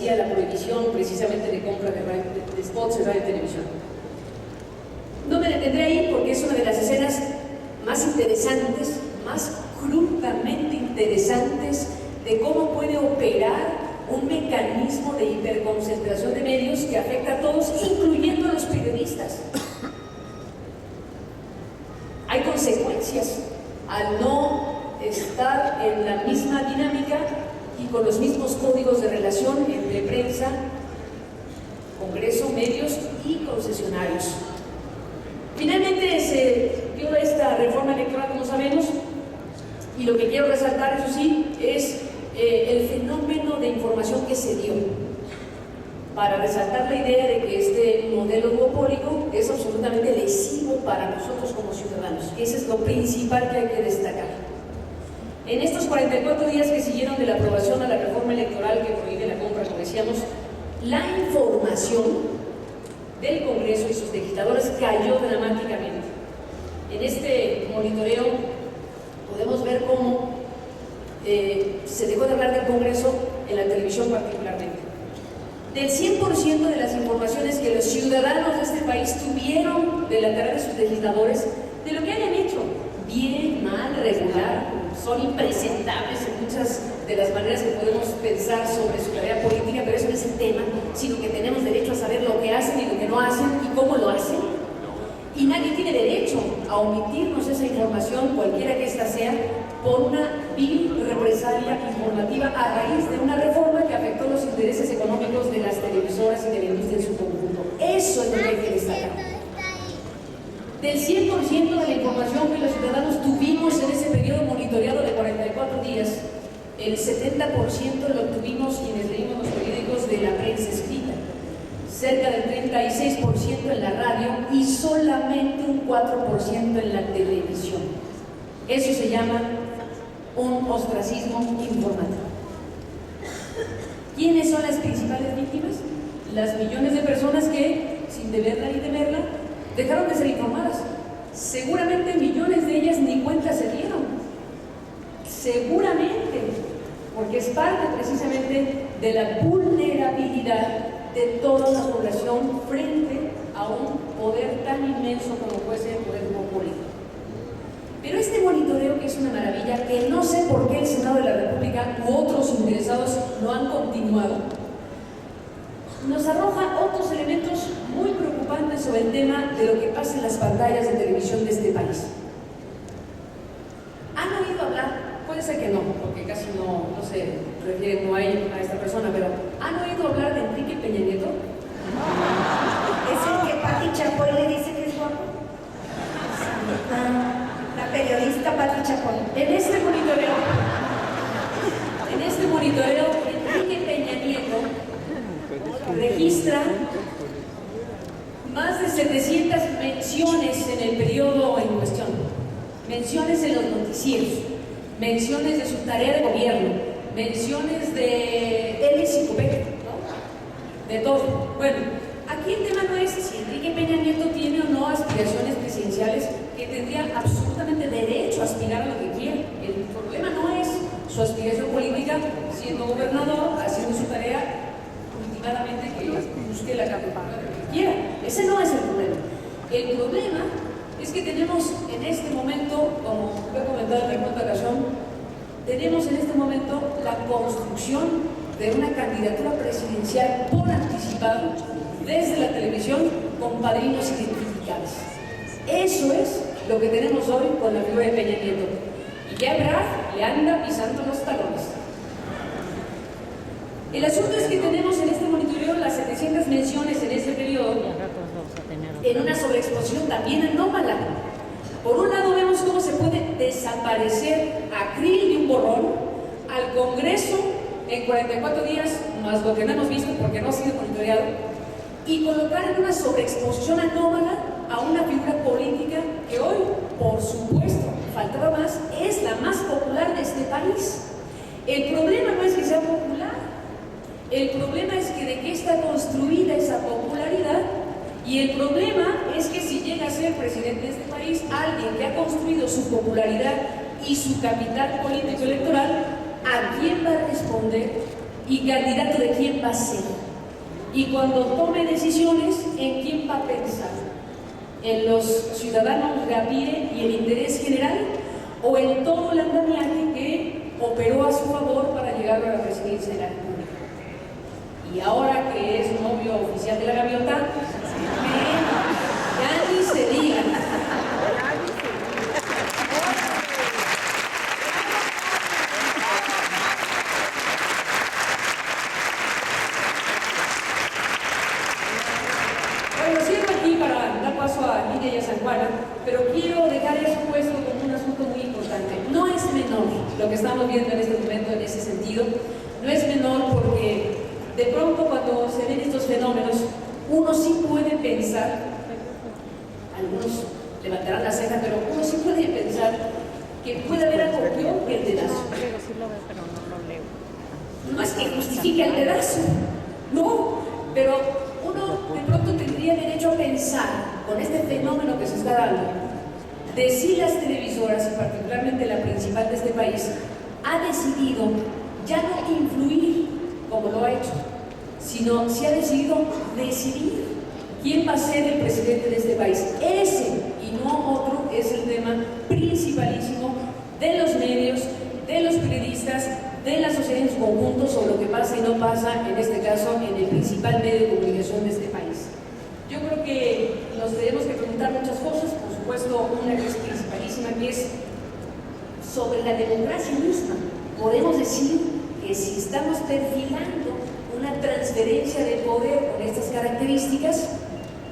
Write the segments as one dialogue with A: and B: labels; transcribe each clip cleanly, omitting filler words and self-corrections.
A: decía, la prohibición precisamente de compra de spots de radio y televisión. No me detendré ahí porque es una de las escenas más interesantes, más crudamente interesantes de cómo puede operar un mecanismo de hiperconcentración de medios que afecta a todos, incluyendo a los periodistas. Hay consecuencias al no estar en la misma dinámica y con los mismos códigos de relación entre prensa, Congreso, medios y concesionarios. Finalmente se dio esta reforma electoral, como sabemos, y lo que quiero resaltar, eso sí, es el fenómeno de información que se dio, para resaltar la idea de que este modelo duopólico es absolutamente lesivo para nosotros como ciudadanos. Eso es lo principal que hay que destacar. En estos 44 días que siguieron de la aprobación a la reforma electoral que prohíbe la compra, como decíamos, la información del Congreso y sus legisladores cayó dramáticamente. En este monitoreo podemos ver cómo se dejó de hablar del Congreso en la televisión particularmente. Del 100% de las informaciones que los ciudadanos de este país tuvieron de la tarea de sus legisladores, de lo que hayan hecho, bien, mal, regular, son impresentables en muchas de las maneras que podemos pensar sobre su tarea política, pero eso no es el tema, sino que tenemos derecho a saber lo que hacen y lo que no hacen y cómo lo hacen. Y nadie tiene derecho a omitirnos esa información, cualquiera que ésta sea, por una vil represalia informativa a raíz de una reforma que afectó los intereses económicos de las televisoras y de la industria en su conjunto. Eso es lo que hay que destacar. Del 100% de la información que los ciudadanos tuvimos en ese periodo monitoreado de 44 días, el 70% lo obtuvimos quienes leímos los periódicos de la prensa escrita, cerca del 36% en la radio y solamente un 4% en la televisión. Eso se llama un ostracismo informativo. ¿Quiénes son las principales víctimas? Las millones de personas que, sin deberla ni temerla, dejaron de ser informadas. Seguramente millones de ellas ni cuenta se dieron. Seguramente, porque es parte precisamente de la vulnerabilidad de toda la población frente a un poder tan inmenso como puede ser el poder político. Pero este monitoreo, que es una maravilla, que no sé por qué el Senado de la República u otros interesados lo han continuado, nos arroja otros elementos muy preocupantes sobre el tema de lo que pasa en las pantallas de televisión de este país. ¿Han oído hablar? Puede ser que no, porque casi no se refieren a esta persona, pero ¿han oído hablar de Enrique Peña Nieto?
B: ¿Es el que Pati Chapoy le dice que es guapo? La periodista Pati Chapoy.
A: En este monitoreo, Enrique Peña Nieto registra más de 700 menciones en el periodo en cuestión, menciones en los noticieros, menciones de su tarea de gobierno, menciones de él y Psicopec, ¿no? De todo. Bueno, aquí el tema no es si Enrique Peña Nieto tiene o no aspiraciones presidenciales, que tendría absolutamente derecho a aspirar a lo que quiera. El problema no es su aspiración política siendo gobernador, haciendo su tarea últimamente que busque la capital que quiera. Ese no es el problema. El problema es que tenemos en este momento, como lo he comentado en la otra ocasión, tenemos en este momento la construcción de una candidatura presidencial por anticipado desde la televisión con padrinos identificables. Eso es lo que tenemos hoy con la figura de Peña Nieto. Y ya Ebrard le anda pisando los talones. El asunto es que tenemos en este monitoreo las 700 menciones en ese periodo en una sobreexposición también anómala. Por un lado vemos cómo se puede desaparecer a krill de un borrón al Congreso en 44 días, más lo que no hemos visto porque no ha sido monitoreado, y colocar en una sobreexposición anómala a una figura política que hoy, por supuesto, faltaba más, es la más popular de este país. El problema no es que sea popular, el problema es que de qué está construida esa popularidad, y el problema es que si llega a ser presidente de este país alguien que ha construido su popularidad y su capital político electoral, ¿a quién va a responder y candidato de quién va a ser. Y cuando tome decisiones, ¿en quién va a pensar? ¿En los ciudadanos de a pie y el interés general? ¿O en todo el andamiaje que operó a su favor para llegar a la presidencia de la República? Y ahora que es novio oficial de la Gaviota, ya ni se diga. Bueno, sigo aquí para dar paso a Lidia y a San Juana, pero quiero dejar eso puesto como un asunto muy importante. No es menor lo que estamos viendo en este momento en ese sentido, no es menor porque de pronto cuando se ven estos fenómenos, uno sí puede pensar, algunos levantarán la ceja, pero uno sí puede pensar que puede haber algo peor que el dedazo. No es que justifique el dedazo, no, pero uno de pronto tendría derecho a pensar con este fenómeno que se está dando, de si las televisoras, y particularmente la principal de este país, ha decidido ya no influir como lo ha hecho, sino si ha decidido decidir quién va a ser el presidente de este país. Ese y no otro es el tema principalísimo de los medios, de los periodistas, de la sociedad en su conjunto sobre lo que pasa y no pasa, en este caso, en el principal medio de comunicación de este país. Yo creo que nos tenemos que preguntar muchas cosas, por supuesto, una que es principalísima, que es sobre la democracia misma. Podemos decir que si estamos perfilando una transferencia de poder con estas características,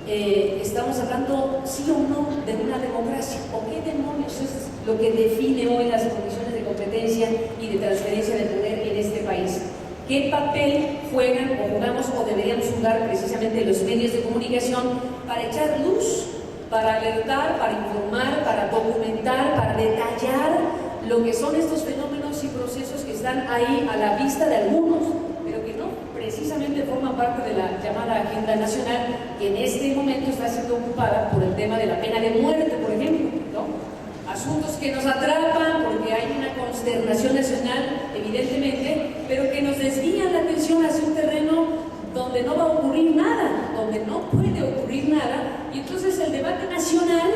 A: estamos hablando sí o no de una democracia, o qué demonios es lo que define hoy las condiciones de competencia y de transferencia de poder en este país. ¿Qué papel juegan o jugamos o deberíamos jugar precisamente los medios de comunicación para echar luz, para alertar, para informar, para documentar, para detallar lo que son estos fenómenos y procesos que están ahí a la vista de algunos, pero que no precisamente forman parte de la llamada agenda nacional, que en este momento está siendo ocupada por el tema de la pena de muerte, por ejemplo, ¿no? Asuntos que nos atrapan porque hay una consternación nacional, evidentemente, pero que nos desvían la atención hacia un terreno donde no va a ocurrir nada, donde no puede ocurrir nada, y entonces el debate nacional,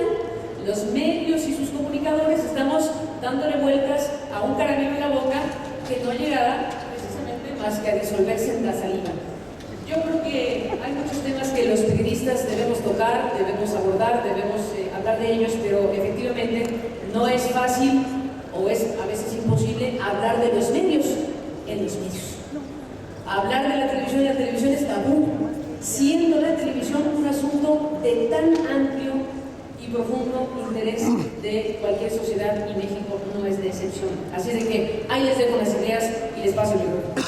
A: los medios y sus comunicadores estamos dándole vueltas a un caramelo en la boca que no llegará precisamente más que a disolverse en la saliva. Yo creo que hay muchos temas que los periodistas debemos tocar, debemos abordar, debemos hablar de ellos, pero efectivamente no es fácil o es a veces imposible hablar de los medios en los medios. Hablar de la televisión es tabú, siendo la televisión un asunto de tan amplio y profundo interés de cualquier sociedad, y México no es de excepción. Así de que ahí les dejo las ideas y les paso el micrófono.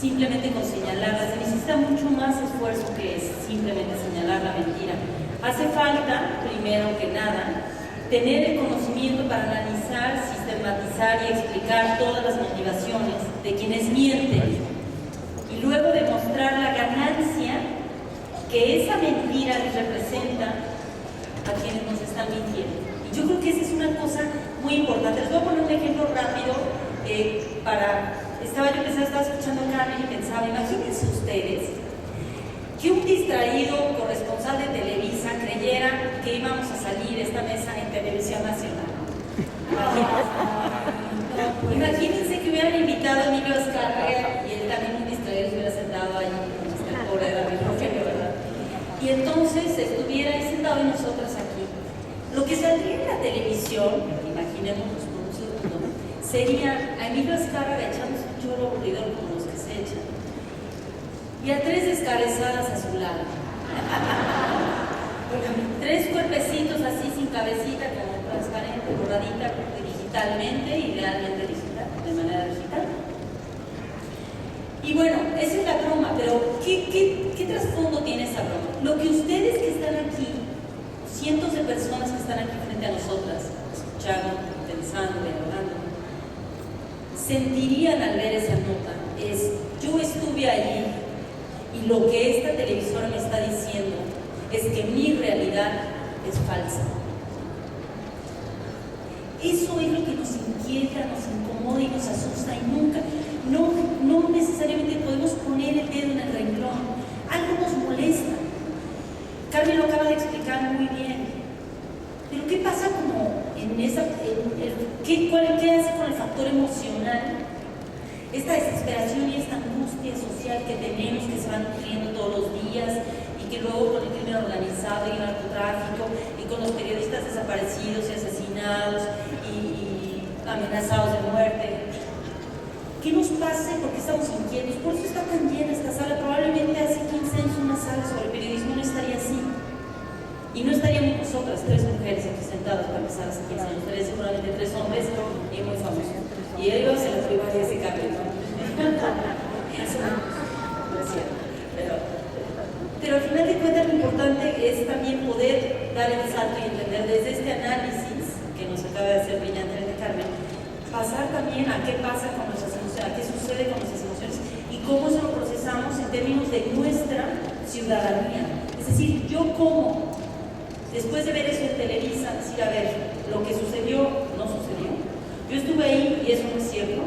C: Simplemente con señalarla, se necesita mucho más esfuerzo que simplemente señalar la mentira. Hace falta, primero que nada, tener el conocimiento para analizar, sistematizar y explicar todas las motivaciones de quienes mienten y luego demostrar la ganancia que esa mentira les representa a quienes nos están mintiendo. Y yo creo que esa es una cosa muy importante. Les voy a poner un ejemplo rápido estaba escuchando a Carmen y pensaba, imagínense ustedes que un distraído corresponsal de Televisa creyera que íbamos a salir esta mesa en Televisión Nacional. Imagínense que hubieran invitado a Emilio Azcárraga y él también un distraído se hubiera sentado ahí con este pobre David Rogelio, ¿verdad? Y entonces estuviera ahí sentado y nosotros aquí. Lo que saldría en la televisión, imaginémonos por un segundo, sería a Emilio Azcárraga echándose un chorro aburridor como los que se echan y a tres descabezadas a su lado. Tres cuerpecitos así sin cabecita, como transparente, borradita digitalmente, idealmente digital, de manera digital. Lo que ustedes que están aquí, cientos de personas que están aquí frente a nosotras, escuchando, pensando, dialogando, sentirían al ver esa nota es: yo estuve allí y lo que esta televisora me está diciendo es que mi realidad es falsa. Eso es lo que nos inquieta, nos incomoda y nos asusta, y nunca, no necesariamente podemos poner el dedo en el renglón. Algo nos molesta. Carmen lo acaba de explicar muy bien. Pero ¿qué pasa como en esa, qué hace con el factor emocional? Esta desesperación y esta angustia social que tenemos, que se van nutriendo todos los días, y que luego con el crimen organizado y el narcotráfico y con los periodistas desaparecidos y asesinados y amenazados de muerte. ¿Qué nos pasa? Porque estamos inquietos. Por eso está tan llena esta sala. Probablemente hace 15 años una sala sobre periodismo no estaría así. Y no estaríamos nosotras, 3 mujeres aquí sentadas para empezar hace 15 años. Estarían seguramente 3 hombres y muy famosos. Y ahí vamos a la primaria ese cambio, ¿no? No es cierto. Pero al final de cuentas lo importante es también poder dar el salto y entender desde este análisis que nos acaba de hacer brillantemente Carmen, pasar también a qué pasa con nuestras emociones, a qué sucede con nuestras emociones y cómo se lo procesamos en términos de nuestra ciudadanía. Es decir, yo como, después de ver eso en Televisa, decir, a ver, lo que sucedió, no sucedió. Yo estuve ahí y eso no es cierto.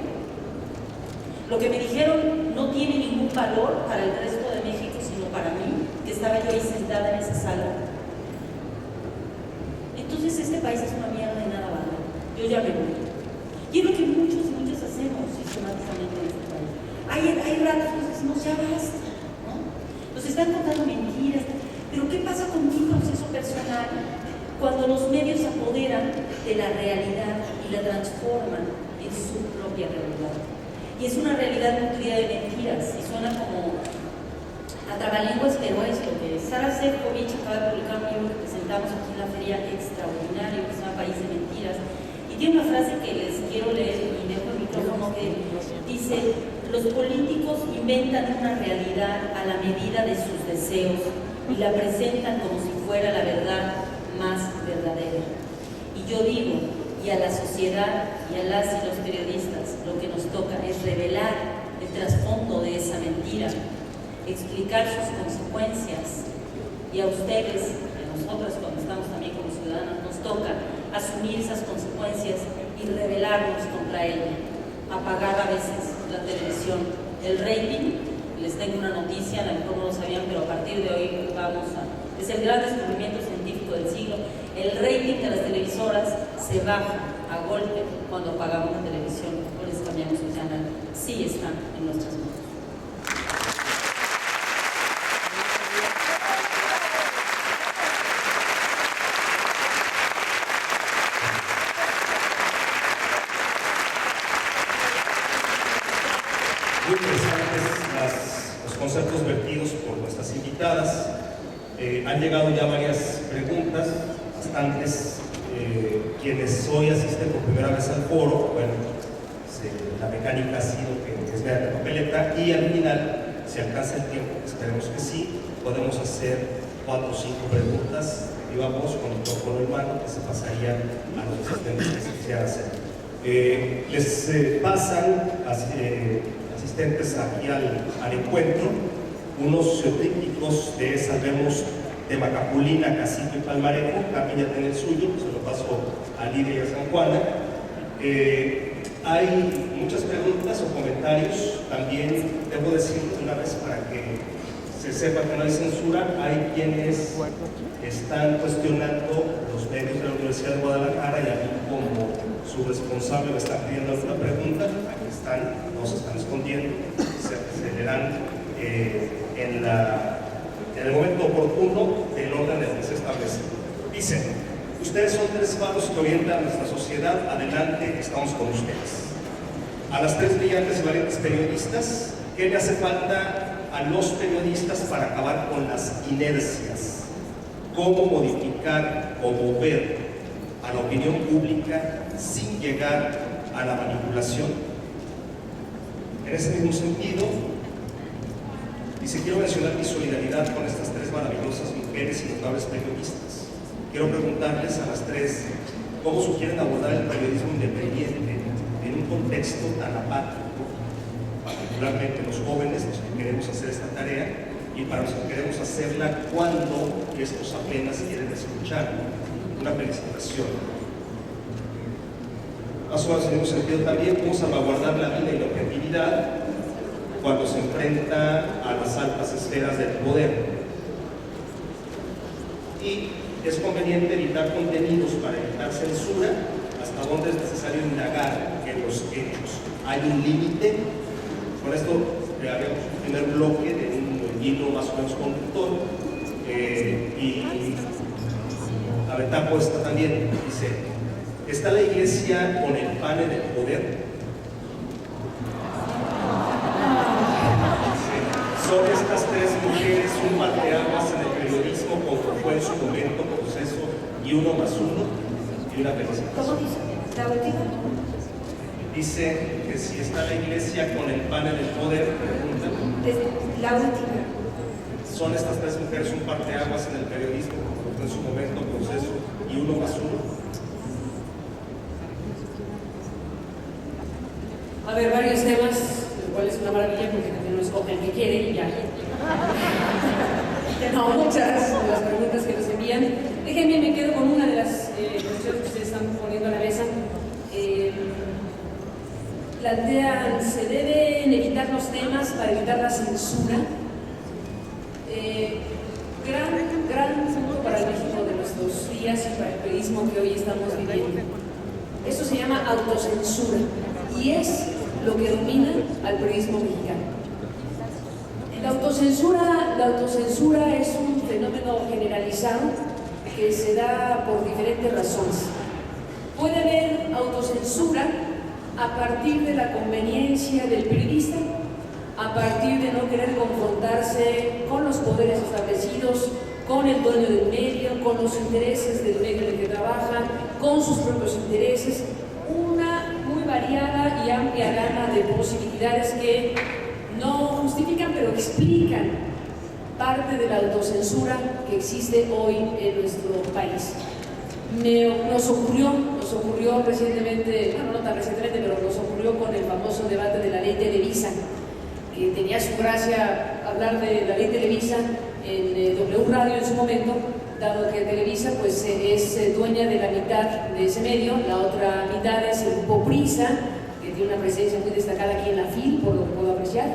C: Lo que me dijeron no tiene ningún valor para el resto de México, sino para mí, que estaba yo ahí sentada en esa sala. Entonces este país es una mierda de nada valor. Yo ya me voy. Y es lo que muchos y muchas hacemos sistemáticamente en este país. Hay ratos que decimos, ya basta, ¿no? Nos están contando mentiras. Pero ¿qué pasa con mi proceso personal cuando los medios se apoderan de la realidad y la transforman en su propia realidad? Y es una realidad nutrida de mentiras, y suena como a trabalenguas, pero es lo que es. Sara Sefcovic acaba de publicar un libro que presentamos aquí en la feria, extraordinario, que se llama País de Mentiras, y tiene una frase que les quiero leer y dejo el micrófono, que dice: los políticos inventan una realidad a la medida de sus deseos y la presentan como si fuera la verdad más verdadera. Y yo digo, y a la sociedad y a las y los periodistas lo que nos toca es revelar el trasfondo de esa mentira, explicar sus consecuencias, y a ustedes, a nosotras cuando estamos también como ciudadanos, nos toca asumir esas consecuencias y rebelarnos contra ella, apagar a veces la televisión, el rating. Les tengo una noticia, a lo mejor no lo sabían, pero a partir de hoy es el gran descubrimiento científico del siglo. El rating de las televisoras se baja a golpe cuando apagamos la televisión o les cambiamos el canal. Sí está en nuestras manos.
D: Muy interesantes los conceptos vertidos por nuestras invitadas. Han llegado ya varias preguntas, bastantes. Quienes hoy asisten por primera vez al foro, bueno, la mecánica ha sido que es ver la papeleta, y al final, si alcanza el tiempo, esperemos que sí, podemos hacer 4 o 5 preguntas de viva voz con el micrófono en mano, que se pasarían a los asistentes que se quisieran hacer. Les pasan asistentes aquí al encuentro unos trípticos de Salvemos de Macapulina, Cacique y Palmarejo. Carmen ya tiene el suyo, se lo paso a Lidia y a San Juana. Hay muchas preguntas o comentarios. También debo decirlo de una vez para que se sepa que no hay censura. Hay quienes están cuestionando los medios de la Universidad de Guadalajara, y a mí como su responsable me está pidiendo alguna pregunta. Aquí están, no se están escondiendo, se leerán en el momento oportuno del orden en el que se establece. Dicen: ustedes son 3 faros que orientan nuestra sociedad, adelante, estamos con ustedes. A las 3 brillantes y valientes periodistas, ¿qué le hace falta a los periodistas para acabar con las inercias? ¿Cómo modificar o mover a la opinión pública sin llegar a la manipulación? En ese mismo sentido, Dice, quiero mencionar mi solidaridad con estas tres maravillosas mujeres y notables periodistas. Quiero preguntarles a las tres cómo sugieren abordar el periodismo independiente en un contexto tan apático, particularmente los jóvenes, los que queremos hacer esta tarea, y para los que queremos hacerla cuando estos apenas quieren escuchar. Una felicitación. Más o menos en un sentido también, cómo salvaguardar la vida y la objetividad cuando se enfrenta a las altas esferas del poder. Y es conveniente evitar contenidos para evitar censura, hasta donde es necesario indagar en los hechos. Hay un límite. Con esto haremos un primer bloque de un hilo más o menos conductor. Y la ventaja puesta también dice: ¿está la iglesia con el pan en el poder? ¿Son estas tres mujeres un parteaguas en el periodismo como fue en su momento Proceso y 1 más 1? Y una felicitación.
B: ¿Cómo dice? ¿La última?
D: Dice que si está la iglesia con el pan en el poder, pregunta.
B: La última.
D: ¿Son estas tres mujeres un parteaguas en el periodismo como fue en su momento Proceso y 1 más 1?
A: A ver, varios temas, lo cual es una maravilla porque también uno escoge el que quiere y ya. No, muchas de las preguntas que nos envían. Déjenme, me quedo con una de las cuestiones que ustedes están poniendo a la mesa. Plantean, ¿se deben evitar los temas para evitar la censura? Gran punto para el México de nuestros días y para el periodismo que hoy estamos viviendo. Esto se llama autocensura y es lo que domina al periodismo mexicano. La autocensura es un fenómeno generalizado que se da por diferentes razones. Puede haber autocensura a partir de la conveniencia del periodista, a partir de no querer confrontarse con los poderes establecidos, con el dueño del medio, con los intereses del medio en el que trabaja, con sus propios intereses, una muy variada y amplia gama de posibilidades que no justifican, pero explican parte de la autocensura que existe hoy en nuestro país. Nos ocurrió recientemente, bueno, no tan recientemente, pero nos ocurrió con el famoso debate de la ley Televisa, que tenía su gracia hablar de la ley Televisa en W Radio en su momento, dado que Televisa pues, es dueña de la mitad de ese medio, la otra mitad es el Grupo Prisa, que tiene una presencia muy destacada aquí en la FIL, por lo que puedo apreciar.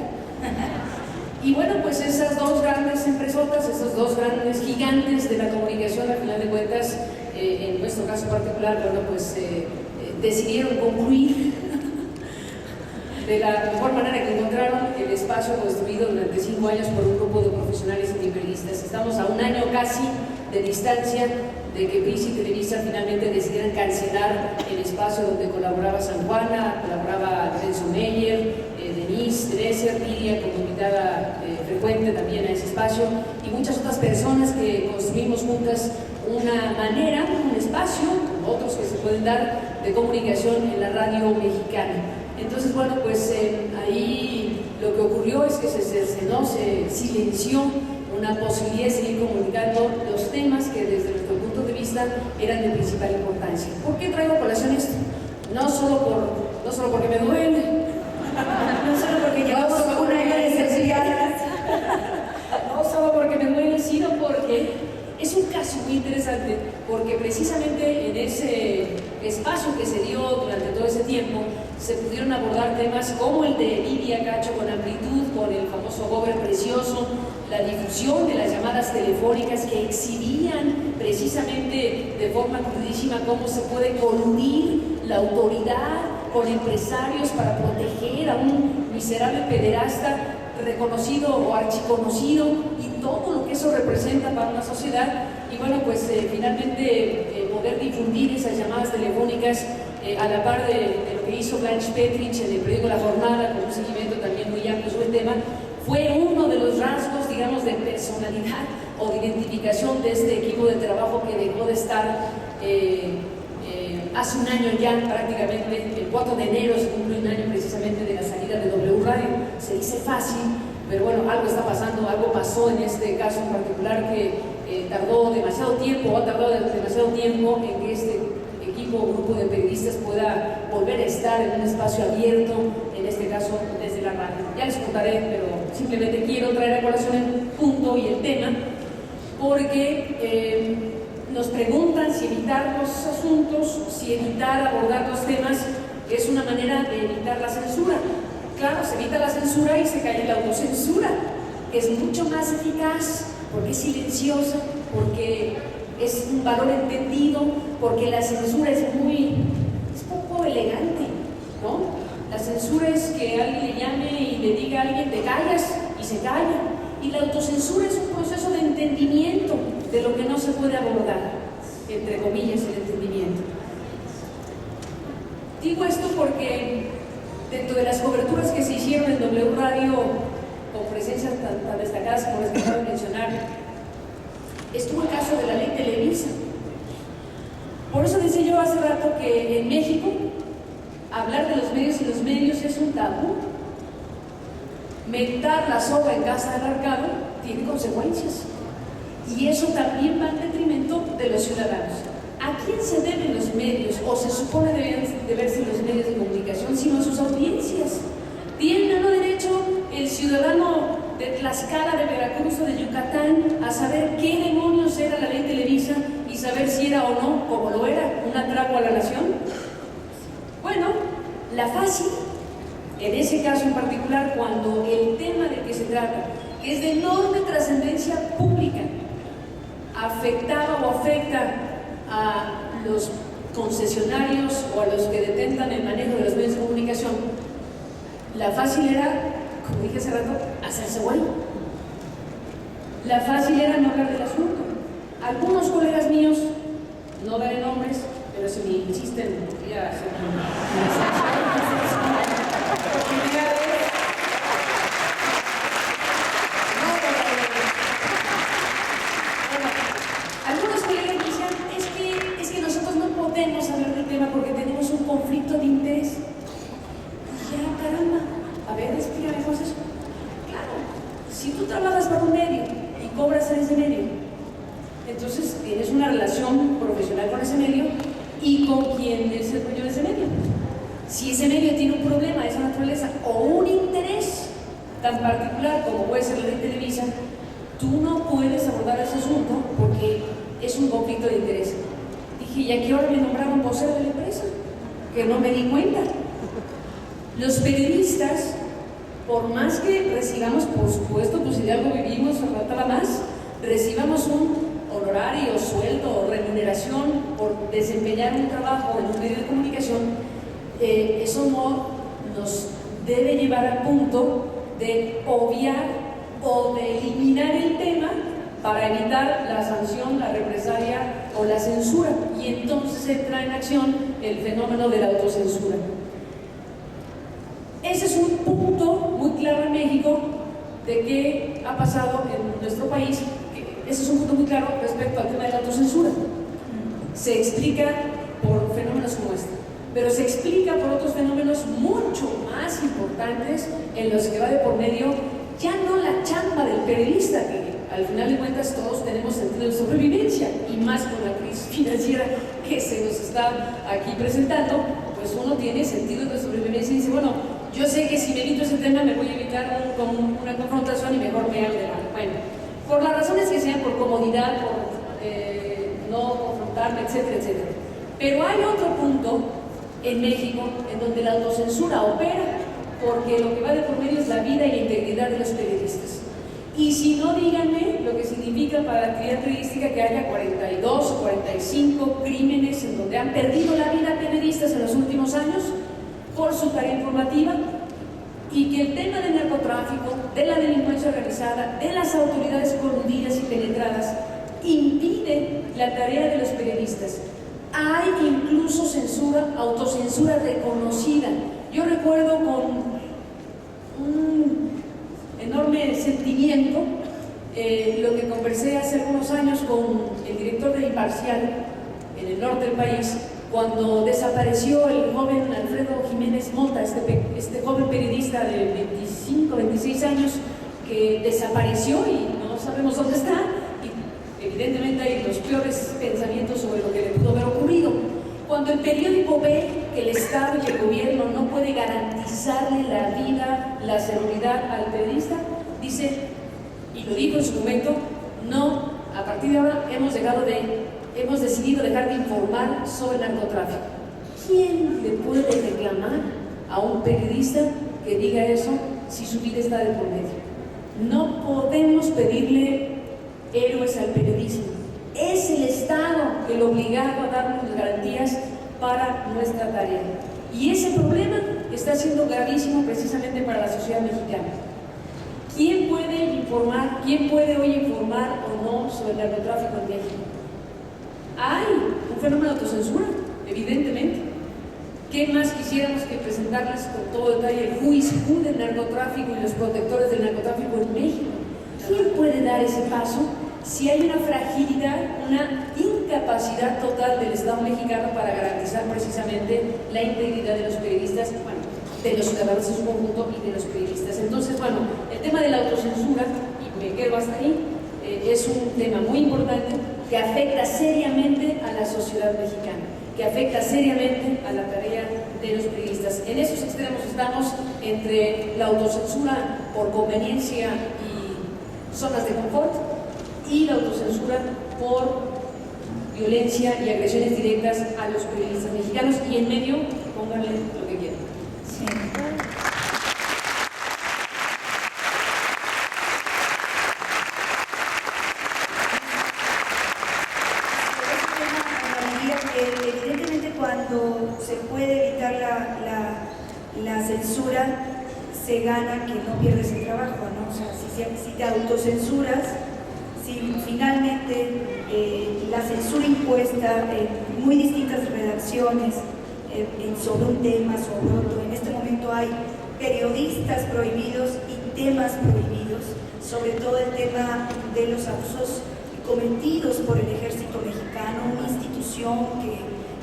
A: Y bueno, pues esas dos grandes empresotas, esos dos grandes gigantes de la comunicación, al final de cuentas, en nuestro caso particular, bueno, pues decidieron concluir de la mejor manera que encontraron el espacio construido durante 5 años por un grupo de profesionales y periodistas. Estamos a un año casi de distancia de que Prisa y Televisa finalmente decidieran cancelar el espacio donde colaboraba San Juana, colaboraba Renzo Meyer, Denise Dresser, Lidia como invitada frecuente también a ese espacio, y muchas otras personas que construimos juntas una manera, un espacio, como otros que se pueden dar, de comunicación en la radio mexicana. Entonces, bueno, pues ahí lo que ocurrió es que se cercenó, se silenció una posibilidad de seguir comunicando los temas que desde nuestro punto de vista eran de principal importancia. ¿Por qué traigo a colación esto? No solo porque me duele,
B: No solo porque llevamos una necesidad.
A: no solo porque me duele, sino porque es un caso muy interesante, porque precisamente en ese espacio que se dio durante todo ese tiempo se pudieron abordar temas como el de Lidia Cacho con Amplitud, con el famoso Gober Precioso, la difusión de las llamadas telefónicas que exhibían precisamente de forma crudísima cómo se puede coludir la autoridad con empresarios para proteger a un miserable pederasta reconocido o archiconocido, y todo lo que eso representa para una sociedad. Y bueno, pues finalmente poder difundir esas llamadas telefónicas a la par de lo que hizo Blanche Petrich en el periódico La Jornada, con un seguimiento también muy amplio sobre el tema, fue uno de los rasgos, digamos, de personalidad o de identificación de este equipo de trabajo que dejó de estar hace un año ya prácticamente. El 4 de enero se cumple un año precisamente de la salida de W Radio. Se dice fácil, pero bueno, algo está pasando, algo pasó en este caso en particular que tardó demasiado tiempo, ha tardado demasiado tiempo en que este equipo o grupo de periodistas pueda volver a estar en un espacio abierto, en este caso desde la radio. Ya les contaré, pero simplemente quiero traer a colación el punto y el tema, porque nos preguntan si evitar los asuntos, si evitar abordar los temas, es una manera de evitar la censura. Claro, se evita la censura y se cae la autocensura. Es mucho más eficaz porque es silenciosa, porque es un valor entendido, porque la censura es poco elegante, ¿no? La censura es que alguien le llame y le diga a alguien, te callas, y se calla. Y la autocensura es un proceso de entendimiento de lo que no se puede abordar, entre comillas, el entendimiento. Digo esto porque dentro de las coberturas que se hicieron en W Radio, con presencias tan destacadas como las que acabo de mencionar, estuvo el caso de la ley Televisa. Por eso decía yo hace rato que en México hablar de los medios y los medios es un tabú. Mentar la soga en casa del arcado tiene consecuencias, y eso también va en detrimento de los ciudadanos. ¿A quién se deben los medios, o se supone deben deberse los medios de comunicación, sino a sus audiencias? ¿Tiene o no derecho el ciudadano de Tlaxcala, de Veracruz o de Yucatán a saber qué demonios era la ley Televisa y saber si era o no, como lo era, un atraco a la nación? Bueno, la fácil, en ese caso en particular, cuando el tema del que se trata, que es de enorme trascendencia pública, afectaba o afecta a los concesionarios o a los que detentan el manejo de los medios de comunicación, la fácil era, como dije hace rato, hacerse güey. La fácil era no hablar del asunto. Algunos colegas míos, no daré nombres, pero si me insisten, ya se algunos colegas me decían, es que nosotros no podemos hablar del tema porque tenemos un conflicto de interés. Ya, caramba, a ver, explícame cómo es eso. Claro, si tú trabajas para un medio y cobras en ese medio, entonces tienes una relación profesional con ese medio y con quien es el dueño de ese medio. Si ese medio tiene un problema de esa naturaleza o un interés tan particular como puede ser la de Televisa, tú no puedes abordar ese asunto porque es un conflicto de interés. Dije, ¿y a qué hora me nombraron vocero de la empresa? Que no me di cuenta. Los periodistas, por más que recibamos, por supuesto, pues si de algo vivimos, faltaba más, recibamos un honorario, sueldo, remuneración por desempeñar un trabajo en un medio de comunicación, eso no nos debe llevar al punto de obviar o de eliminar el tema para evitar la sanción, la represalia o la censura, y entonces entra en acción el fenómeno de la autocensura. Ese es un punto muy claro en México de qué ha pasado en nuestro país. Ese es un punto muy claro respecto al tema de la autocensura. Se explica por fenómenos como este, pero se explica por otros fenómenos mucho más importantes en los que va de por medio ya no la chamba del periodista, que al final de cuentas todos tenemos sentido de sobrevivencia, y más con la crisis financiera que se nos está aquí presentando, pues uno tiene sentido de sobrevivencia y dice, bueno, yo sé que si me evito ese tema me voy a evitar una confrontación y mejor me hago de lado. Bueno, por las razones que sean, por comodidad, por no confrontarme, etcétera, etcétera. Pero hay otro punto en México en donde la autocensura opera, porque lo que va de por medio es la vida y la integridad de los periodistas. Y si no, díganme lo que significa para la actividad periodística que haya 42 o 45 crímenes en donde han perdido la vida periodistas en los últimos años por su tarea informativa, y que el tema del narcotráfico, de la delincuencia organizada, de las autoridades coludidas y penetradas impide la tarea de los periodistas. Hay incluso censura, autocensura reconocida. Yo recuerdo con un enorme sentimiento lo que conversé hace algunos años con el director de Imparcial en el norte del país, cuando desapareció el joven Alfredo Jiménez Mota, este joven periodista de 25, 26 años, que desapareció y no sabemos dónde está, y evidentemente hay los peores pensamientos sobre lo que le pudo haber ocurrido. Cuando el periódico ve que el Estado y el gobierno no puede garantizarle la vida, la seguridad al periodista, dice, y lo dijo en su momento, no, a partir de ahora hemos decidido dejar de informar sobre el narcotráfico. ¿Quién le puede reclamar a un periodista que diga eso si su vida está de por medio? No podemos pedirle héroes al periodismo. Es el Estado el obligado a darnos las garantías para nuestra tarea. Y ese problema está siendo gravísimo precisamente para la sociedad mexicana. ¿Quién puede informar, quién puede hoy informar o no sobre el narcotráfico en México? Hay un fenómeno de autocensura, evidentemente. ¿Qué más quisiéramos que presentarles con todo detalle el who is who del narcotráfico y los protectores del narcotráfico en México? ¿Quién puede dar ese paso si hay una fragilidad, una incapacidad total del Estado mexicano para garantizar precisamente la integridad de los periodistas, bueno, de los ciudadanos en su conjunto y de los periodistas? Entonces, bueno, el tema de la autocensura, y me quedo hasta ahí, es un tema muy importante que afecta seriamente a la sociedad mexicana, que afecta seriamente a la tarea de los periodistas. En esos extremos estamos, entre la autocensura por conveniencia y zonas de confort y la autocensura por violencia y agresiones directas a los periodistas mexicanos, y en medio pónganle lo que quieran.
B: Sí. Evidentemente, cuando se puede evitar la censura, se gana que no pierdes el trabajo, ¿no? O sea, si te autocensuras, si finalmente la censura impuesta en muy distintas redacciones sobre un tema, sobre otro, en este momento hay periodistas prohibidos y temas prohibidos, sobre todo el tema de los abusos cometidos por el Ejército Mexicano, una institución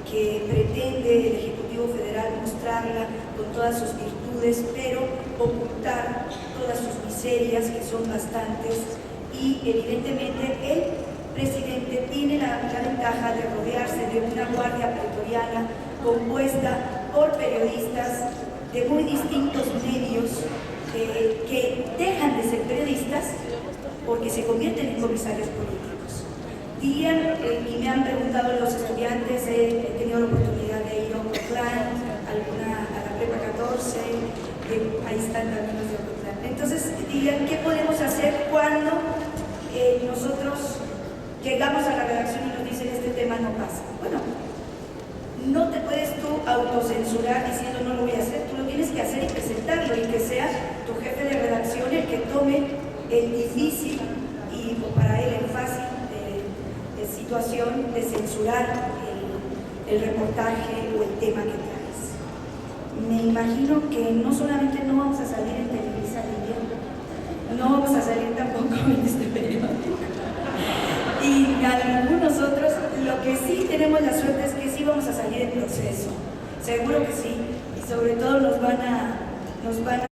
B: que pretende el Ejecutivo Federal mostrarla con todas sus virtudes, pero ocultar todas sus miserias, que son bastantes, y evidentemente el presidente tiene la ventaja de rodearse de una guardia pretoriana compuesta por periodistas de muy distintos medios que dejan de ser periodistas porque se convierten en comisarios políticos. Dirían, y me han preguntado los estudiantes, he tenido la oportunidad de ir a Ocotlán, a la Prepa 14, ahí están también los de Ocotlán. Entonces dirían, ¿qué podemos hacer cuando nosotros llegamos a la redacción y nos dicen este tema no pasa? Bueno, no te puedes tú autocensurar diciendo no lo voy a hacer, tú lo tienes que hacer y presentarlo, y que sea tu jefe de redacción el que tome el difícil y para él el fácil situación de censurar el reportaje o el tema que traes. Me imagino que no solamente no vamos a salir en Televisa Lidia, no vamos a salir tampoco en este periódico. Y algunos otros, lo que sí tenemos la suerte es que sí vamos a salir en proceso, seguro que sí, y sobre todo nos van a